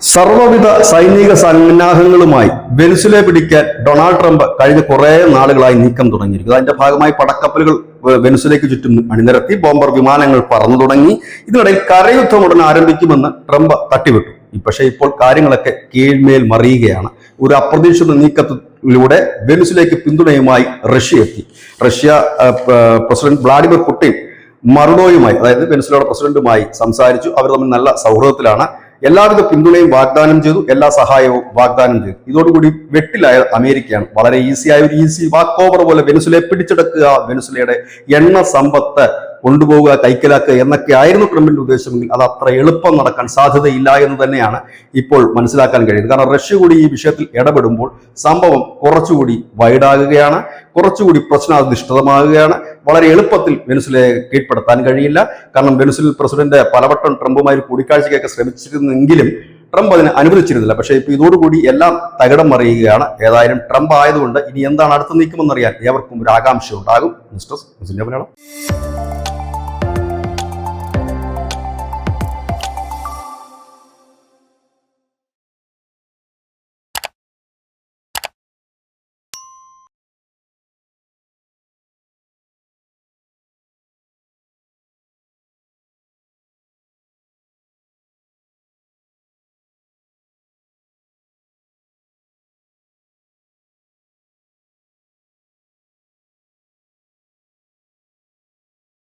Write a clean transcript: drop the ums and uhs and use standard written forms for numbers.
സർവ്വവിധ സൈനിക സന്നാഹങ്ങളുമായി വെനിസുലയെ പിടിക്കാൻ Donald Trump കഴിഞ്ഞ കുറെ നാളുകളായി നീക്കം തുടങ്ങിയിരിക്കുന്നു. അതിന്റെ ഭാഗമായി പടക്കപ്പലുകൾ വെനിസുലയ്ക്ക് ചുറ്റും അണിനിരത്തി, ബോംബർ വിമാനങ്ങൾ പറന്നു തുടങ്ങി. ഇതിനിടയിൽ കരയുദ്ധം ഉടൻ ആരംഭിക്കുമെന്ന് ട്രംപ് തട്ടിവിട്ടു. പക്ഷേ ഇപ്പോൾ കാര്യങ്ങളൊക്കെ കീഴ്മേൽ മറിയുകയാണ്. ഒരു അപ്രതീക്ഷിത നീക്കത്തിലൂടെ വെനിസുലയ്ക്ക് പിന്തുണയുമായി റഷ്യ എത്തി. റഷ്യ പ്രസിഡന്റ് വ്ളാഡിമിർ പുടിൻ മറുഡോയുമായി, അതായത് വെനിസുലയുടെ പ്രസിഡന്റുമായി സംസാരിച്ചു. അവർ തമ്മിൽ നല്ല സൗഹൃദത്തിലാണ്. എല്ലാവിധ പിന്തുണയും വാഗ്ദാനം ചെയ്തു, എല്ലാ സഹായവും വാഗ്ദാനം ചെയ്തു. ഇതോടുകൂടി വെട്ടിലായ അമേരിക്കയാണ്. വളരെ ഈസിയായ ഒരു വാക്ക് ഓവർ പോലെ വെനിസുലയെ പിടിച്ചെടുക്കുക, വെനിസുലയുടെ എണ്ണ സമ്പത്ത് കൊണ്ടുപോവുക, കൈക്കലാക്കുക എന്നൊക്കെ ആയിരുന്നു ട്രംപിന്റെ ഉദ്ദേശമെങ്കിൽ അത് അത്ര എളുപ്പം നടക്കാൻ സാധ്യതയില്ല എന്ന് തന്നെയാണ് ഇപ്പോൾ മനസ്സിലാക്കാൻ കഴിയുന്നത്. കാരണം റഷ്യ കൂടി ഈ വിഷയത്തിൽ ഇടപെടുമ്പോൾ സംഭവം കുറച്ചുകൂടി വൈഡാകുകയാണ്, കുറച്ചുകൂടി പ്രശ്നാധിഷ്ഠിതമാകുകയാണ്. വളരെ എളുപ്പത്തിൽ വെനിസുലയെ കീഴ്പ്പെടുത്താൻ കഴിയില്ല. കാരണം വെനിസുലൻ പ്രസിഡന്റ് പലവട്ടം ട്രംപുമായി കൂടിക്കാഴ്ചയ്ക്കൊക്കെ ശ്രമിച്ചിരുന്നെങ്കിലും ട്രംപ് അതിന് അനുവദിച്ചിരുന്നില്ല. പക്ഷേ ഇപ്പോൾ ഇതോടുകൂടി എല്ലാം തകിടം മറിയുകയാണ്. ഏതായാലും ട്രംപ് ആയതുകൊണ്ട് ഇനി എന്താണ് അടുത്ത നീക്കമെന്നറിയാൻ ഏവർക്കും ഒരു ആകാംക്ഷ ഉണ്ടാകും. News desk Malayalam.